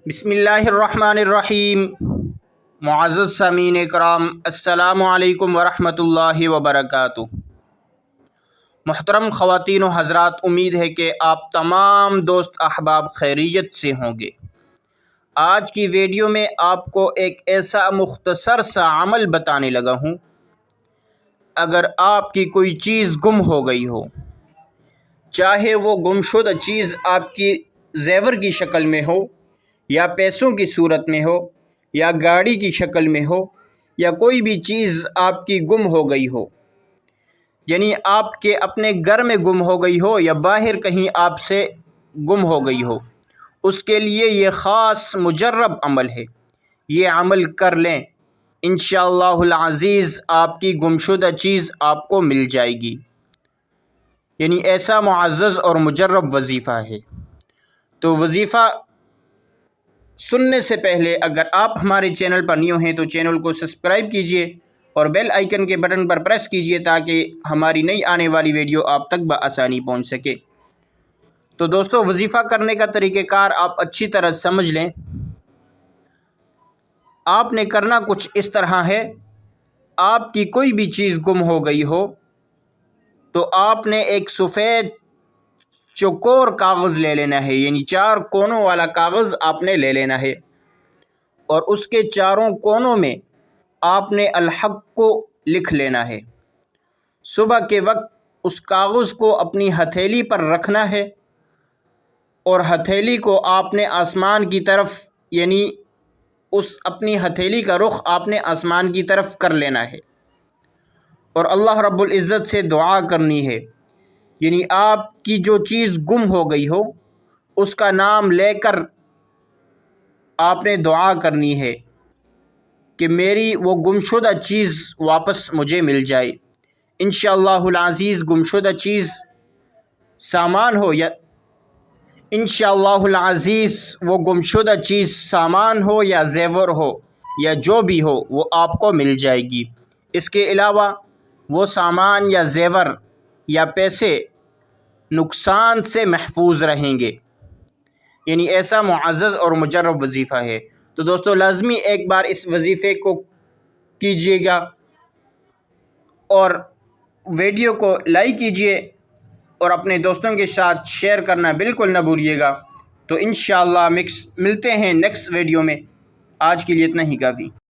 بسم اللہ الرحمن الرحیم۔ معزز سامعین کرام، السلام علیکم ورحمۃ اللہ وبرکاتہ۔ محترم خواتین و حضرات، امید ہے کہ آپ تمام دوست احباب خیریت سے ہوں گے۔ آج کی ویڈیو میں آپ کو ایک ایسا مختصر سا عمل بتانے لگا ہوں۔ اگر آپ کی کوئی چیز گم ہو گئی ہو، چاہے وہ گمشدہ چیز آپ کی زیور کی شکل میں ہو، یا پیسوں کی صورت میں ہو، یا گاڑی کی شکل میں ہو، یا کوئی بھی چیز آپ کی گم ہو گئی ہو، یعنی آپ کے اپنے گھر میں گم ہو گئی ہو یا باہر کہیں آپ سے گم ہو گئی ہو، اس کے لیے یہ خاص مجرب عمل ہے۔ یہ عمل کر لیں، انشاءاللہ العزیز آپ کی گمشدہ چیز آپ کو مل جائے گی۔ یعنی ایسا معزز اور مجرب وظیفہ ہے۔ تو وظیفہ سننے سے پہلے اگر آپ ہمارے چینل پر نیو ہیں تو چینل کو سبسکرائب کیجئے اور بیل آئیکن کے بٹن پر پریس کیجئے تاکہ ہماری نئی آنے والی ویڈیو آپ تک بآسانی پہنچ سکے۔ تو دوستو، وظیفہ کرنے کا طریقہ کار آپ اچھی طرح سمجھ لیں۔ آپ نے کرنا کچھ اس طرح ہے، آپ کی کوئی بھی چیز گم ہو گئی ہو تو آپ نے ایک سفید چوکور کاغذ لے لینا ہے، یعنی 4 کونوں والا کاغذ آپ نے لے لینا ہے، اور اس کے چاروں کونوں میں آپ نے الحق کو لکھ لینا ہے۔ صبح کے وقت اس کاغذ کو اپنی ہتھیلی پر رکھنا ہے، اور ہتھیلی کو آپ نے آسمان کی طرف، یعنی اس اپنی ہتھیلی کا رخ آپ نے آسمان کی طرف کر لینا ہے، اور اللہ رب العزت سے دعا کرنی ہے۔ یعنی آپ کی جو چیز گم ہو گئی ہو اس کا نام لے کر آپ نے دعا کرنی ہے کہ میری وہ گمشدہ چیز واپس مجھے مل جائے۔ انشاءاللہ العزیز گمشدہ چیز سامان ہو یا انشاءاللہ العزیز وہ گمشدہ چیز سامان ہو یا زیور ہو یا جو بھی ہو، وہ آپ کو مل جائے گی۔ اس کے علاوہ وہ سامان یا زیور یا پیسے نقصان سے محفوظ رہیں گے۔ یعنی ایسا معزز اور مجرب وظیفہ ہے۔ تو دوستو، لازمی ایک بار اس وظیفے کو کیجئے گا، اور ویڈیو کو لائک کیجئے اور اپنے دوستوں کے ساتھ شیئر کرنا بالکل نہ بھولیے گا۔ تو انشاءاللہ ملتے ہیں نیکسٹ ویڈیو میں۔ آج کے لیے اتنا ہی کافی۔